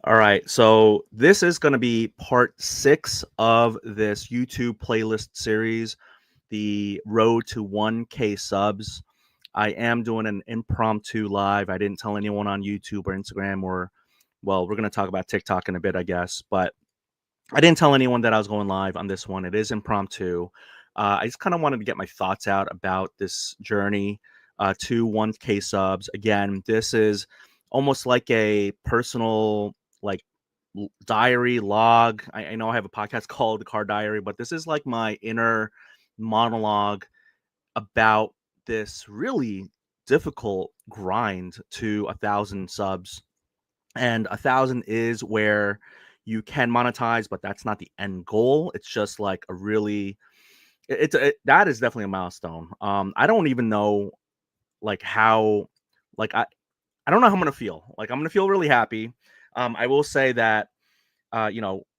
All right, so this is going to be part 6 of this YouTube playlist series, the Road to 1K subs. I am doing an impromptu live. I didn't tell anyone on YouTube or Instagram or, well, we're going to talk about TikTok in a bit, I guess, but I didn't tell anyone that I was going live on this one. It is impromptu. I just kind of wanted to get my thoughts out about this journey to 1K subs. Again, this is almost like a personal, like, diary log. I know I have a podcast called The Car Diary, but this is like my inner monologue about this really difficult grind to 1,000 subs. And 1,000 is where you can monetize, but that's not the end goal. It's just like a really, that is definitely a milestone. I don't even know like how, like I don't know how I'm gonna feel. Like I'm gonna feel really happy. I will say that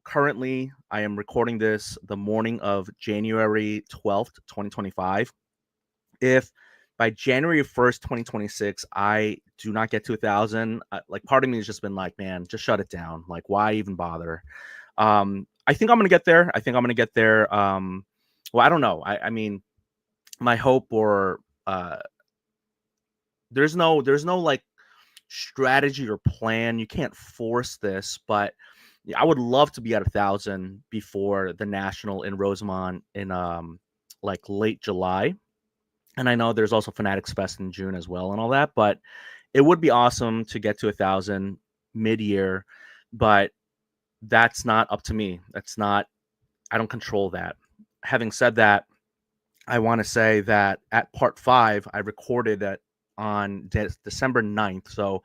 currently I am recording this the morning of January 12th, 2025. If by January 1st, 2026, I do not get to 1,000, like part of me has just been like, man, just shut it down. Like, why even bother? I think I'm gonna get there. I think I'm gonna get there. Well, I don't know. I mean, my hope or there's no like strategy or plan. You can't force this, but I would love to be at 1,000 before the national in Rosemont in like late July. And I know there's also Fanatics Fest in June as well and all that, but it would be awesome to get to 1,000 mid-year. But that's not up to me. That's not. I don't control that. Having said that, I want to say that at part 5, I recorded that on December 9th, so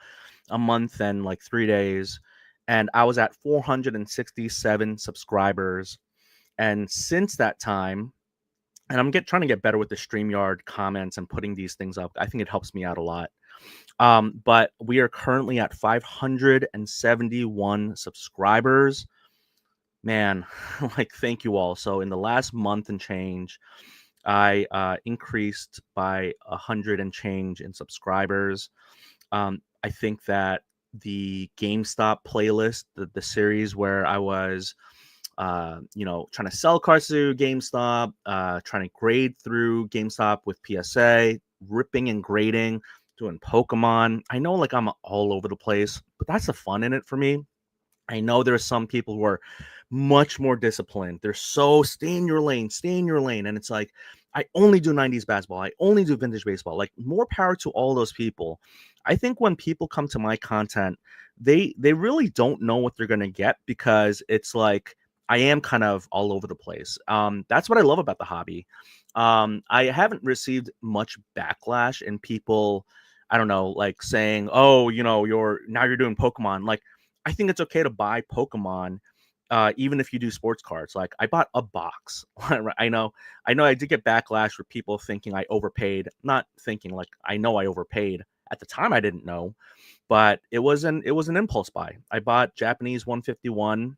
a month and like 3 days, and I was at 467 subscribers. And since that time, and I'm trying to get better with the StreamYard comments and putting these things up. I think it helps me out a lot. But we are currently at 571 subscribers. Man, like, thank you all. So in the last month and change, I increased by 100 and change in subscribers. I think that the GameStop playlist, the series where I was trying to sell cars through GameStop, trying to grade through GameStop with PSA, ripping and grading, doing Pokemon. I know, like, I'm all over the place, but that's the fun in it for me. I know there are some people who are much more disciplined. They're so stay in your lane, stay in your lane. And it's like, I only do 90s basketball. I only do vintage baseball. Like, more power to all those people. I think when people come to my content, they really don't know what they're gonna get, because it's like I am kind of all over the place. That's what I love about the hobby. I haven't received much backlash in people, I don't know, like saying, "Oh, you're doing Pokemon." Like, I think it's okay to buy Pokemon, even if you do sports cards. Like, I bought a box. I know I did get backlash for people thinking I overpaid. Not thinking, like, I know I overpaid. At the time, I didn't know, but it was an impulse buy. I bought Japanese 151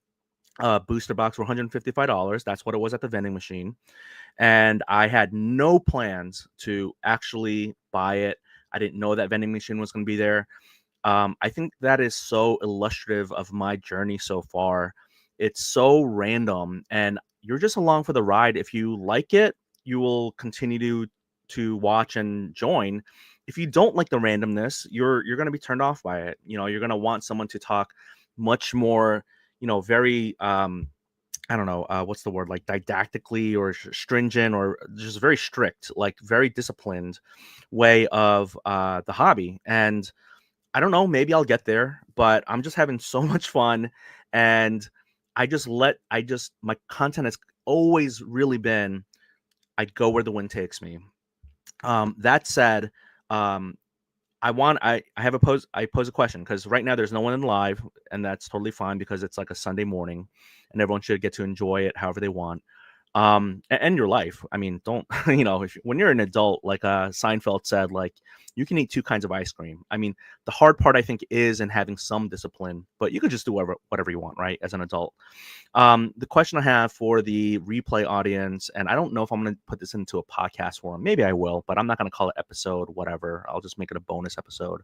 booster box for $155. That's what it was at the vending machine. And I had no plans to actually buy it. I didn't know that vending machine was going to be there. I think that is so illustrative of my journey so far. It's so random, and you're just along for the ride. If you like it, you will continue to watch and join. If you don't like the randomness, you're going to be turned off by it. You're going to want someone to talk much more, very I don't know, what's the word, like didactically or stringent or just very strict, like very disciplined way of the hobby. And I don't know, maybe I'll get there, but I'm just having so much fun. And my content has always really been, I go where the wind takes me. That said, um, I pose a question, because right now there's no one in live, and that's totally fine because it's like a Sunday morning and everyone should get to enjoy it however they want. And your life. I mean, don't, when you're an adult, like Seinfeld said, like, you can eat two kinds of ice cream. I mean, the hard part, I think, is in having some discipline, but you could just do whatever you want, right? As an adult. The question I have for the replay audience, and I don't know if I'm going to put this into a podcast form. Maybe I will, but I'm not going to call it episode whatever. I'll just make it a bonus episode.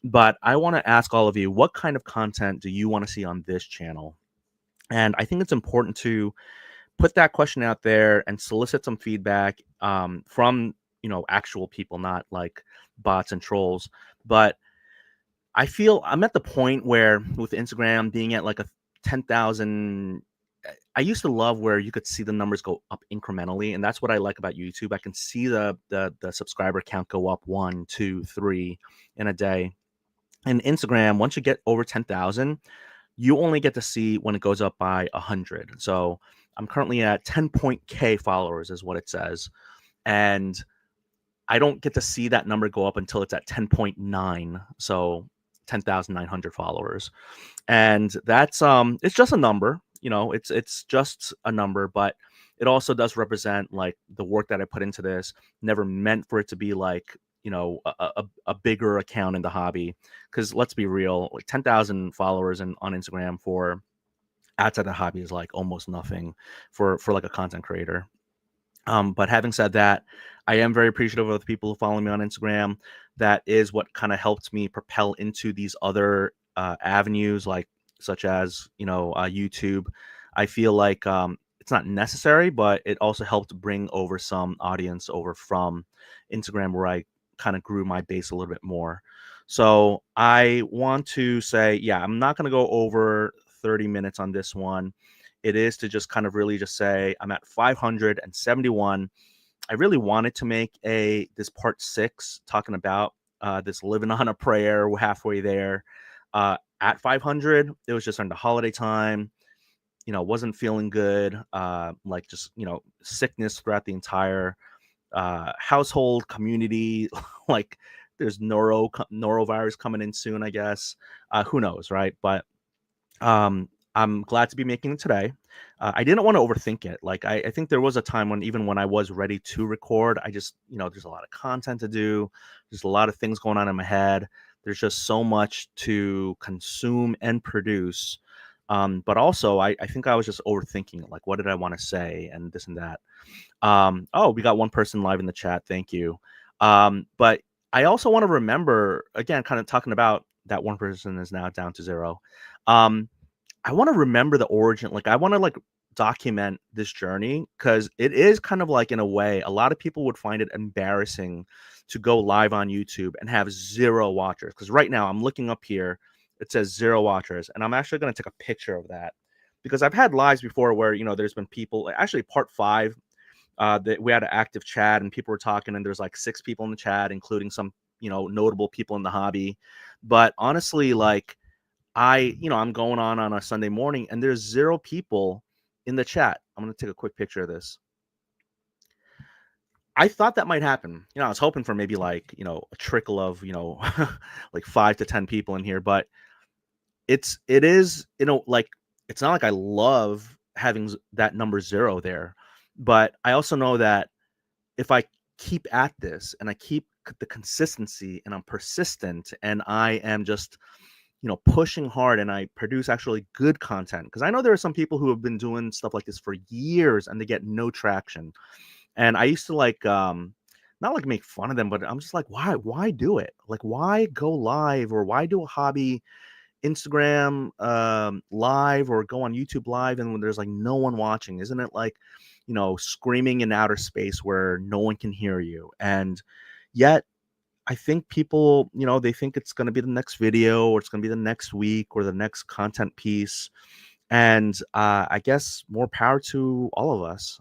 But I want to ask all of you, what kind of content do you want to see on this channel? And I think it's important to put that question out there and solicit some feedback from actual people, not like bots and trolls. But I feel I'm at the point where with Instagram being at like a 10,000, I used to love where you could see the numbers go up incrementally, and that's what I like about YouTube. I can see the subscriber count go up 1, 2, 3 in a day. And Instagram, once you get over 10,000, you only get to see when it goes up by 100. So I'm currently at 10.k followers is what it says, and I don't get to see that number go up until it's at 10.9. So 10,900 followers. And that's it's just a number, it's just a number, but it also does represent like the work that I put into this. Never meant for it to be like, a bigger account in the hobby, because let's be real, like 10,000 followers on Instagram for outside the hobby is like almost nothing for like a content creator. But having said that, I am very appreciative of the people who follow me on Instagram. That is what kind of helped me propel into these other avenues, like such as YouTube. I feel like it's not necessary, but it also helped bring over some audience over from Instagram, where I kind of grew my base a little bit more. So I want to say, yeah, I'm not going to go over 30 minutes on this one. It is to just kind of really just say I'm at 571. I really wanted to make this part 6 talking about this living on a prayer. We're halfway there. At 500, it was just on the holiday time. Wasn't feeling good. Like just sickness throughout the entire household community. Like there's norovirus coming in soon, I guess. Who knows, right? But I'm glad to be making it today. I didn't want to overthink it. Like I think there was a time when even when I was ready to record, I just, there's a lot of content to do. There's a lot of things going on in my head. There's just so much to consume and produce. But also I think I was just overthinking it. Like, what did I want to say and this and that. Oh, we got one person live in the chat. Thank you. But I also want to remember, again, kind of talking about that one person is now down to 0. I want to remember the origin. Like I want to like document this journey, because it is kind of like, in a way, a lot of people would find it embarrassing to go live on YouTube and have 0 watchers. Because right now I'm looking up here, it says 0 watchers, and I'm actually going to take a picture of that, because I've had lives before where there's been people. Actually, part 5, that we had an active chat and people were talking, and there's like 6 people in the chat, including some notable people in the hobby. But honestly, like I'm going on a Sunday morning and there's 0 people in the chat. I'm going to take a quick picture of this. I thought that might happen. I was hoping for maybe like, a trickle of, like 5 to 10 people in here, but it is, like, it's not like I love having that number 0 there, but I also know that if I keep at this and I keep the consistency and I'm persistent and I am just pushing hard and I produce actually good content, because I know there are some people who have been doing stuff like this for years and they get no traction. And I used to like not like make fun of them, but I'm just like, why do it? Like, why go live, or why do a hobby Instagram live, or go on YouTube live, and when there's like no one watching? Isn't it like screaming in outer space where no one can hear you? And yet I think people, they think it's going to be the next video, or it's going to be the next week, or the next content piece. And I guess more power to all of us.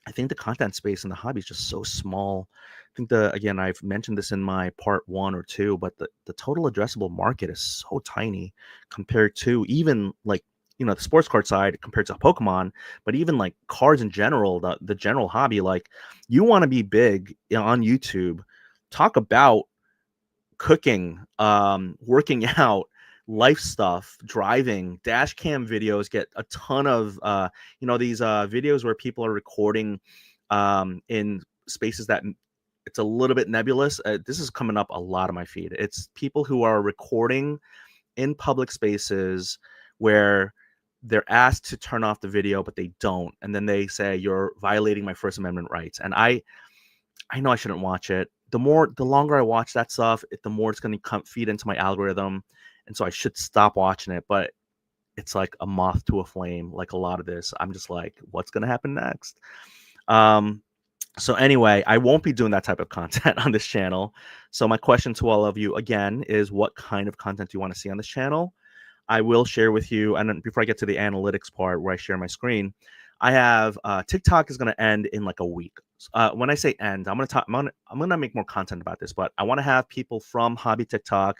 I think the content space in the hobby is just so small. I think again, I've mentioned this in my part 1 or 2, but the total addressable market is so tiny compared to even like, the sports card side compared to Pokemon, but even like cards in general, the general hobby. Like, you want to be big on YouTube, talk about cooking, working out, life stuff, driving, dash cam videos get a ton of these videos where people are recording in spaces that it's a little bit nebulous. This is coming up a lot of my feed. It's people who are recording in public spaces where they're asked to turn off the video, but they don't, and then they say, you're violating my First Amendment rights. And I know I shouldn't watch it. the longer I watch that stuff, the more it's going to come feed into my algorithm, and so I should stop watching it. But it's like a moth to a flame. Like a lot of this, I'm just like, what's going to happen next? Um, so anyway, I won't be doing that type of content on this channel. So my question to all of you again is, what kind of content do you want to see on this channel? I will share with you, and then before I get to the analytics part where I share my screen, I have TikTok is going to end in like a week. When I say end, I'm going to make more content about this, but I want to have people from Hobby TikTok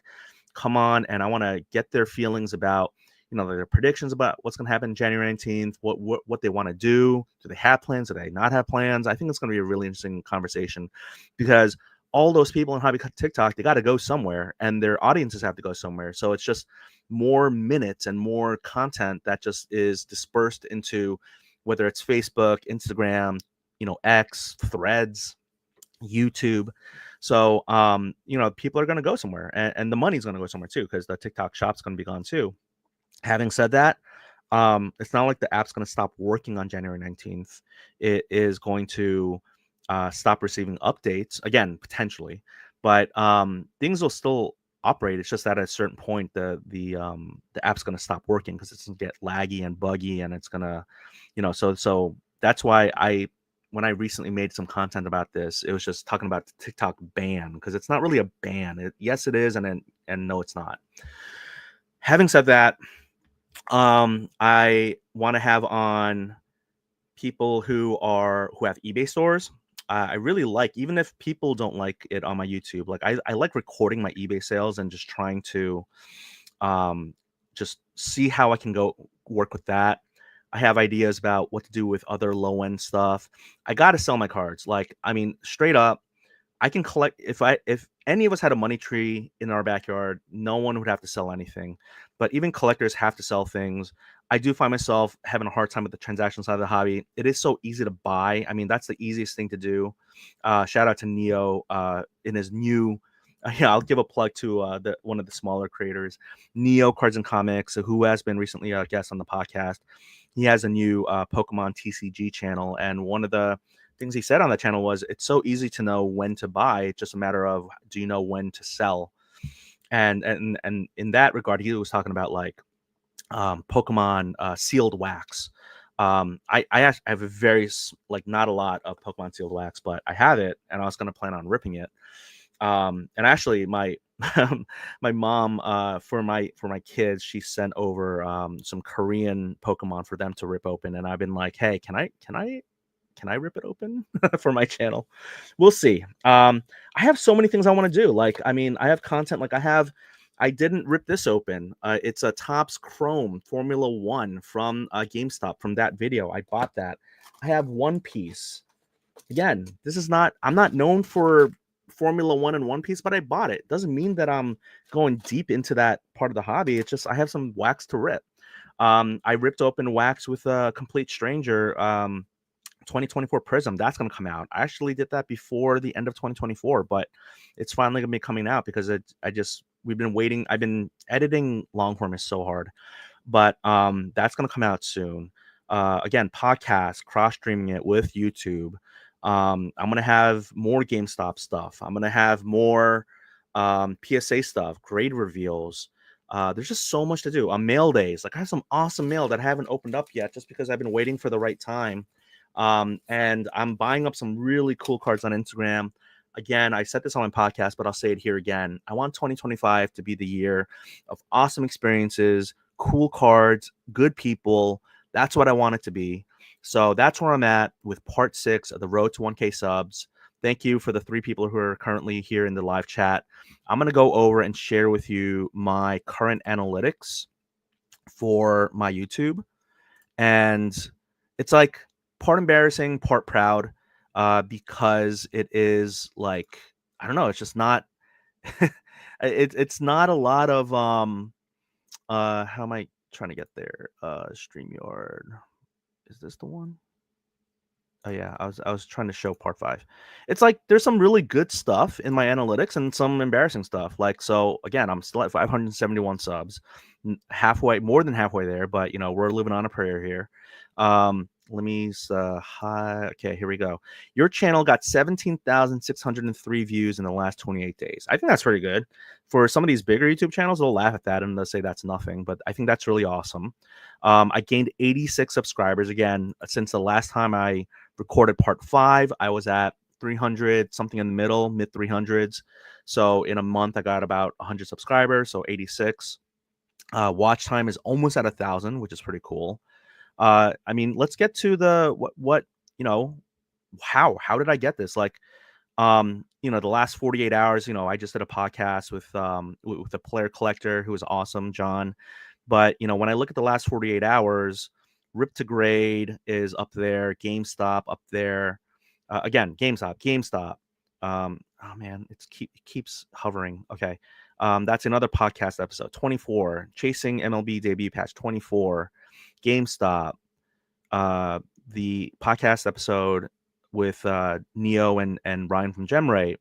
come on, and I want to get their feelings about, their predictions about what's going to happen January 19th, what they want to do. Do they have plans? Do they not have plans? I think it's going to be a really interesting conversation, because all those people in Hobby TikTok, they got to go somewhere, and their audiences have to go somewhere. So it's just more minutes and more content that just is dispersed into, whether it's Facebook, Instagram, X, Threads, YouTube. So, people are going to go somewhere, and the money's going to go somewhere too, because the TikTok shop's going to be gone too. Having said that, it's not like the app's going to stop working on January 19th. It is going to stop receiving updates again, potentially, but things will still operate. It's just that at a certain point, the app's going to stop working because it's going to get laggy and buggy, and it's going to, so that's why when I recently made some content about this, it was just talking about the TikTok ban, because it's not really a ban. Yes, it is, and no, it's not. Having said that, I want to have on people who have eBay stores. I really like, even if people don't like it on my YouTube, like I like recording my eBay sales and just trying to just see how I can go work with that. I have ideas about what to do with other low end stuff. I got to sell my cards. Like, I mean, straight up, I can collect. If any of us had a money tree in our backyard, no one would have to sell anything. But even collectors have to sell things. I do find myself having a hard time with the transaction side of the hobby. It is so easy to buy. I mean, that's the easiest thing to do. Shout out to Neo in his new. Yeah, I'll give a plug to one of the smaller creators, Neo Cards and Comics, who has been recently a guest on the podcast. He has a new Pokemon TCG channel, and one of the things he said on that channel was, it's so easy to know when to buy. It's just a matter of, do you know when to sell? And in that regard, he was talking about like Pokemon sealed wax. I have a very not a lot of Pokemon sealed wax, but I have it, and I was going to plan on ripping it. And actually, my my mom for my kids, she sent over some Korean Pokemon for them to rip open, and I've been like, hey, can I rip it open for my channel? We'll see. I have so many things I want to do. Like, I mean, I have content. Like, I didn't rip this open. It's a Topps Chrome Formula One from GameStop, from that video. I bought that. I have One Piece. Again, I'm not known for Formula One and One Piece, but I bought it. Doesn't mean that I'm going deep into that part of the hobby. It's just I have some wax to rip. I ripped open wax with a complete stranger. 2024 Prism, that's going to come out. I actually did that before the end of 2024, but it's finally going to be coming out because we've been waiting. I've been editing Longform is so hard, but that's going to come out soon. Again, podcast, cross streaming it with YouTube. I'm going to have more GameStop stuff. I'm going to have more PSA stuff, grade reveals. There's just so much to do. Mail days. Like, I have some awesome mail that I haven't opened up yet just because I've been waiting for the right time. And I'm buying up some really cool cards on Instagram. Again, I said this on my podcast, but I'll say it here again. I want 2025 to be the year of awesome experiences, cool cards, good people. That's what I want it to be. So that's where I'm at with part 6 of the road to 1K subs. Thank you for the 3 people who are currently here in the live chat. I'm going to go over and share with you my current analytics for my YouTube. And it's like part embarrassing, part proud, because it is like, I don't know, it's just not, it's not a lot of, how am I trying to get there? StreamYard, is this the one? Oh yeah, I was trying to show part 5. It's like there's some really good stuff in my analytics and some embarrassing stuff. Like, so again, I'm still at 571 subs, more than halfway there, but we're living on a prayer here. hi. Okay, here we go. Your channel got 17,603 views in the last 28 days. I think that's pretty good. For some of these bigger YouTube channels, they'll laugh at that and they'll say that's nothing, but I think that's really awesome. I gained 86 subscribers again since the last time I recorded part 5. I was at 300, something in the middle, mid 300s. So in a month, I got about 100 subscribers, so 86. Watch time is almost at 1,000, which is pretty cool. I mean, let's get to the what you know, how did I get this? Like, the last 48 hours, I just did a podcast with a player collector who was awesome, John. But when I look at the last 48 hours, Rip to Grade is up there, GameStop up there. Again, GameStop. Oh man, it keeps hovering. Okay. That's another podcast episode. 24, Chasing MLB Debut Patch 24, GameStop, uh, the podcast episode with Neo and Ryan from Gemray,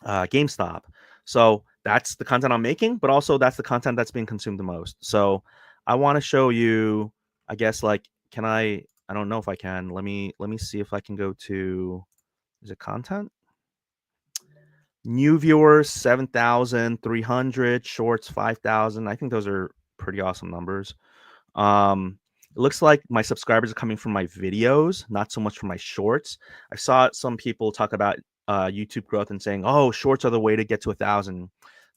GameStop. So that's the content I'm making, but also that's the content that's being consumed the most. So I want to show you, I guess, like, can I don't know if I can. Let me see if I can go to, is it content? New viewers 7,300, shorts 5,000. I think those are pretty awesome numbers. It looks like my subscribers are coming from my videos, not so much from my shorts. I saw some people talk about YouTube growth and saying, "Oh, shorts are the way to get to 1,000."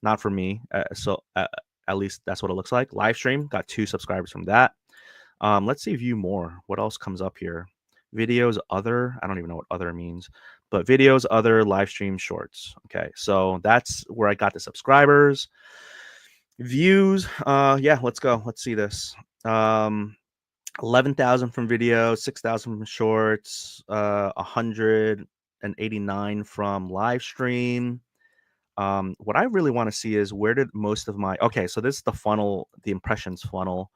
Not for me. At least that's what it looks like. Live stream got 2 subscribers from that. Let's see view more. What else comes up here? Videos, other. I don't even know what other means, but videos, other, live stream, shorts. Okay, so that's where I got the subscribers. Views. Yeah, let's go. Let's see this. 11,000 from video, 6,000 from shorts, 189 from live stream. What I really want to see is where did most of my, okay, so this is the funnel, the impressions funnel.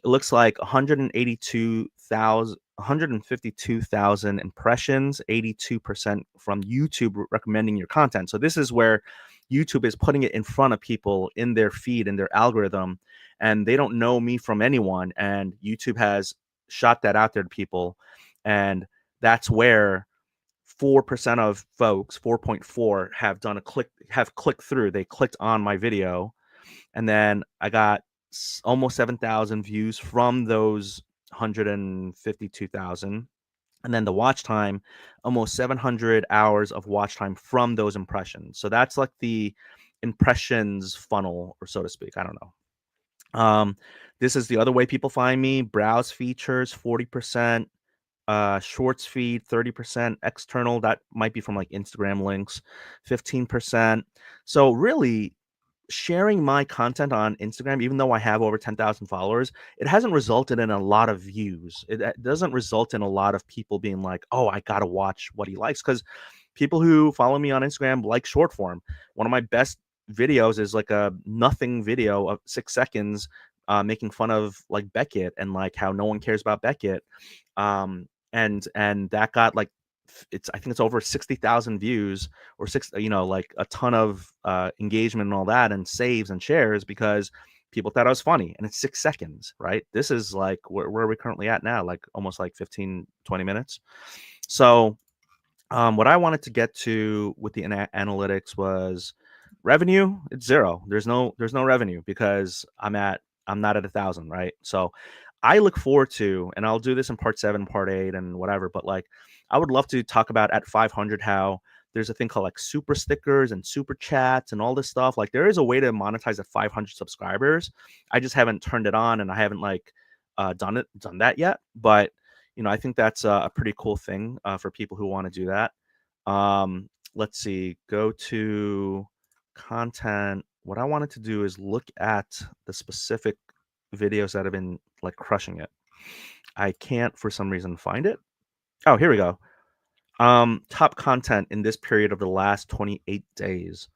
It looks like 152,000 impressions, 82% from YouTube recommending your content. So this is where YouTube is putting it in front of people in their feed, in their algorithm, and they don't know me from anyone. And YouTube has shot that out there to people. And that's where 4% of folks, 4.4, have clicked through. They clicked on my video, and then I got almost 7,000 views from those 152,000. And then the watch time, almost 700 hours of watch time from those impressions. So that's like the impressions funnel, or so to speak. I don't know. This is the other way people find me. Browse features, 40%. Shorts feed, 30%. External, that might be from like Instagram links, 15%. So really, sharing my content on Instagram, even though I have over 10,000 followers, it hasn't resulted in a lot of views. It doesn't result in a lot of people being like, "Oh, I gotta watch what he likes," because people who follow me on Instagram like short form. One of my best videos is like a nothing video of 6 seconds, making fun of like Beckett and like how no one cares about Beckett. And that got like, I think it's over 60,000 views, or like a ton of engagement and all that, and saves and shares, because people thought I was funny. And it's 6 seconds, right? This is like where are we currently at now, like almost like 15, 20 minutes. So what I wanted to get to with the analytics was revenue. It's zero. There's no revenue because I'm not at 1,000, right? So I look forward to, and I'll do this in part 7, part 8, and whatever. But like, I would love to talk about at 500 how there's a thing called like super stickers and super chats and all this stuff. Like, there is a way to monetize at 500 subscribers. I just haven't turned it on, and I haven't like done that yet. But I think that's a pretty cool thing for people who want to do that. Let's see, go to content. What I wanted to do is look at the specific videos that have been like crushing it. I can't for some reason find it. Oh, here we go. Top content in this period of the last 28 days.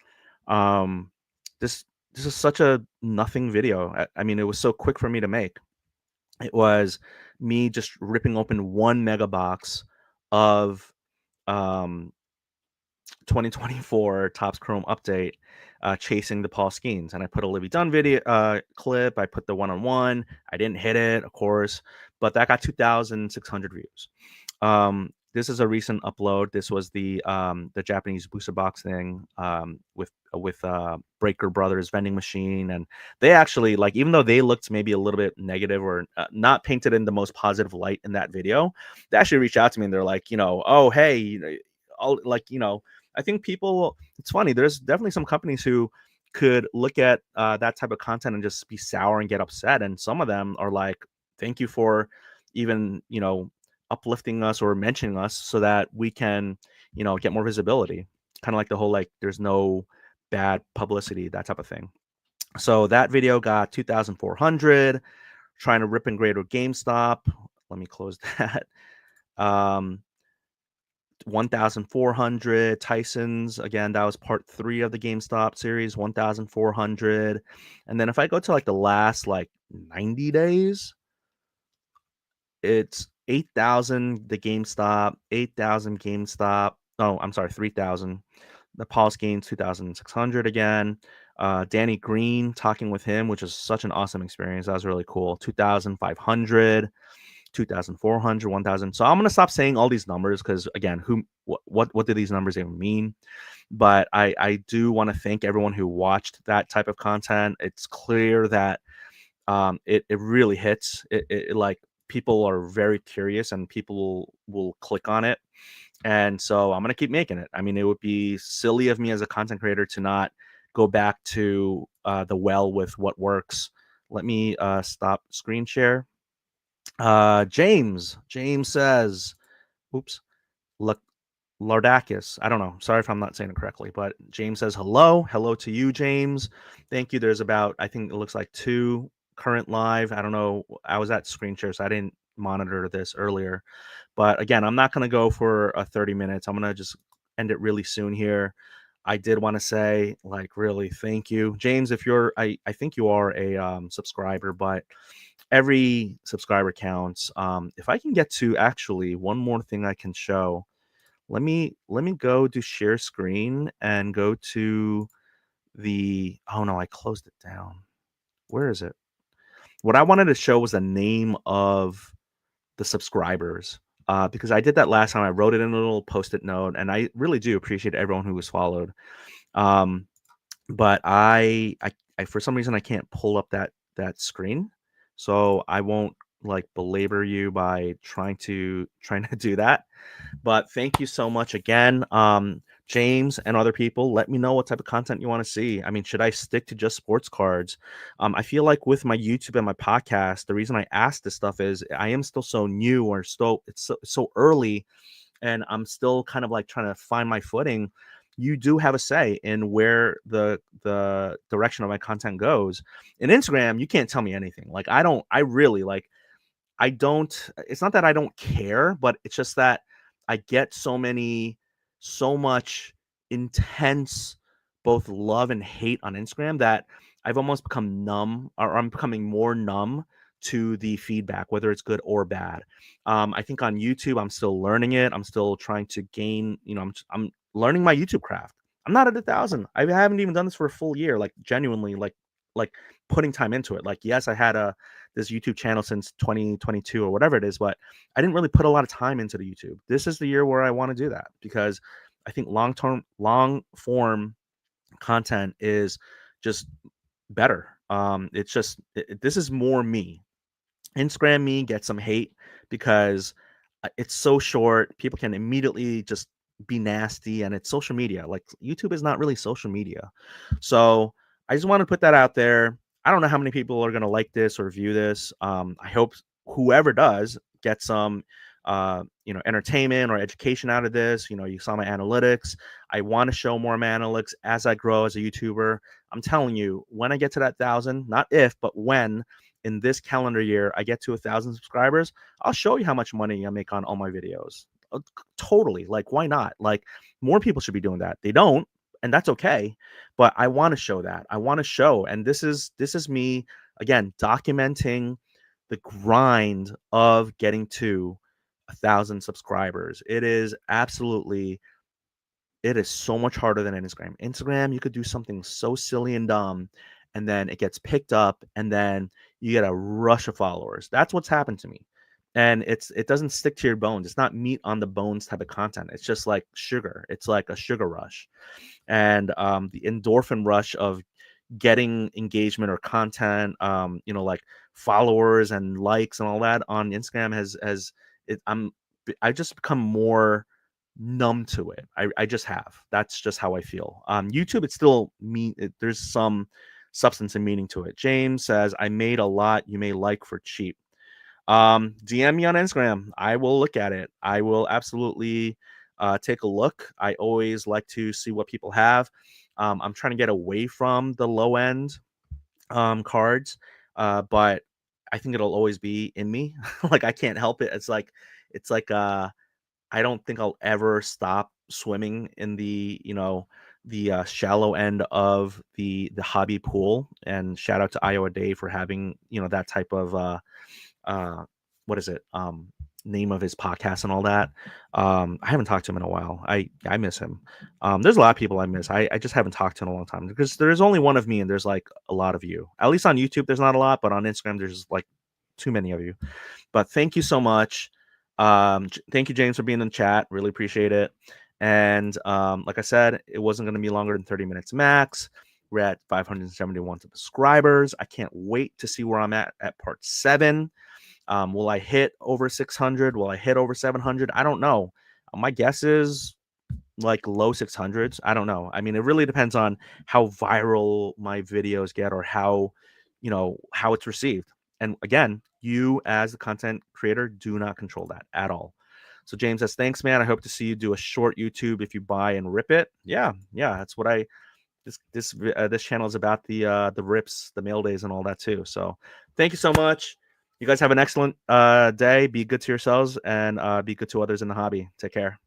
Um, this is such a nothing video. I mean, it was so quick for me to make. It was me just ripping open one mega box of um 2024 Topps Chrome update, chasing the Paul Skeens, and I put a Livy Dunn video clip. I put the one-on-one. I didn't hit it, of course, but that got 2,600 views. This is a recent upload. This was the Japanese booster box thing, with Breaker Brothers vending machine, and they actually, like, even though they looked maybe a little bit negative or not painted in the most positive light in that video, they actually reached out to me and they're like, oh hey, all, like, I think people. It's funny. There's definitely some companies who could look at that type of content and just be sour and get upset, and some of them are like, thank you for even uplifting us or mentioning us so that we can get more visibility, kind of like the whole, like, there's no bad publicity, that type of thing. So that video got 2,400. Trying to rip and grade with GameStop. Let me close that. 1,400. Tyson's, again, that was part 3 of the GameStop series. 1,400. And then if I go to like the last like 90 days, it's 8,000 the GameStop, 8,000 GameStop. Oh, I'm sorry, 3,000. The Paul Skeens, 2,600 again. Danny Green, talking with him, which is such an awesome experience. That was really cool. 2,500, 2,400, 1,000. So I'm gonna stop saying all these numbers because, again, what do these numbers even mean? But I do want to thank everyone who watched that type of content. It's clear that it really hits. It like, people are very curious and people will click on it. And so I'm going to keep making it. I mean, it would be silly of me as a content creator to not go back to the well with what works. Let me stop screen share. James says, oops, Lardakis. I don't know. Sorry if I'm not saying it correctly, but James says hello. Hello to you, James. Thank you. There's about, I think it looks like 2 current live. I don't know. I was at screen share, so I didn't monitor this earlier. But again, I'm not going to go for 30 minutes. I'm going to just end it really soon here. I did want to say, like, really thank you, James. If you're, I think you are a subscriber, but every subscriber counts. If I can get to, actually, one more thing I can show. Let me go to share screen and go to the, oh no, I closed it down. Where is it? What I wanted to show was the name of the subscribers, because I did that last time. I wrote it in a little post-it note, and I really do appreciate everyone who was followed. But I for some reason I can't pull up that screen, so I won't like belabor you by trying to do that. But thank you so much again, James and other people. Let me know what type of content you want to see. I mean, should I stick to just sports cards? I feel like with my YouTube and my podcast, the reason I ask this stuff is I am still so new, or still it's so early, and I'm still kind of like trying to find my footing. You do have a say in where the direction of my content goes. In Instagram, you can't tell me anything. Like, I really, like, I don't, it's not that I don't care, but it's just that I get so much intense both love and hate on Instagram that I've almost become numb, or I'm becoming more numb to the feedback, whether it's good or bad. I think on YouTube, I'm still learning it. I'm still trying to gain, I'm learning my YouTube craft. I'm not at 1,000. I haven't even done this for a full year, like, genuinely, like putting time into it. Like, yes, I had this YouTube channel since 2022 or whatever it is, but I didn't really put a lot of time into the YouTube. This is the year where I want to do that, because I think long form content is just better. It's just, this is more me. Instagram me gets some hate because it's so short. People can immediately just be nasty, and it's social media. Like, YouTube is not really social media. So I just want to put that out there. I don't know how many people are going to like this or view this. I hope whoever does get some, entertainment or education out of this. You saw my analytics. I want to show more of my analytics as I grow as a YouTuber. I'm telling you, when I get to that 1,000, not if, but when, in this calendar year I get to 1,000 subscribers, I'll show you how much money I make on all my videos. Totally. Like, why not? Like, more people should be doing that. They don't, and that's okay. But I want to show that. I want to show, and this is me, again, documenting the grind of getting to 1,000 subscribers. It is absolutely, It is so much harder than Instagram. Instagram, you could do something so silly and dumb, and then it gets picked up, and then you get a rush of followers. That's what's happened to me. And it doesn't stick to your bones. It's not meat on the bones type of content. It's just like sugar. It's like a sugar rush. And the endorphin rush of getting engagement or content, like followers and likes and all that on Instagram has it. I just become more numb to it. I just have. That's just how I feel. YouTube, it's still there's some substance and meaning to it. James says, I made a lot you may like for cheap. DM me on Instagram. I will look at it. I will absolutely take a look. I always like to see what people have. I'm trying to get away from the low end cards, but I think it'll always be in me. Like I can't help it. It's like I don't think I'll ever stop swimming in the shallow end of the hobby pool. And shout out to Iowa Day for having that type of uh what is it name of his podcast and all that. I haven't talked to him in a while. I miss him. There's a lot of people I miss. I just haven't talked to in a long time because there's only one of me and there's like a lot of you. At least on YouTube there's not a lot, but on Instagram there's like too many of you. But thank you so much. Thank you, James, for being in the chat. Really appreciate it. And like I said, it wasn't going to be longer than 30 minutes max. We're at 571 subscribers. I can't wait to see where I'm at part 7. Will I hit over 600? Will I hit over 700? I don't know. My guess is like low 600s. I don't know. I mean, it really depends on how viral my videos get or how it's received. And again, you as the content creator do not control that at all. So James says, thanks, man. I hope to see you do a short YouTube if you buy and rip it. Yeah, that's what this channel is about, the rips, the mail days and all that too. So thank you so much. You guys have an excellent day. Be good to yourselves and be good to others in the hobby. Take care.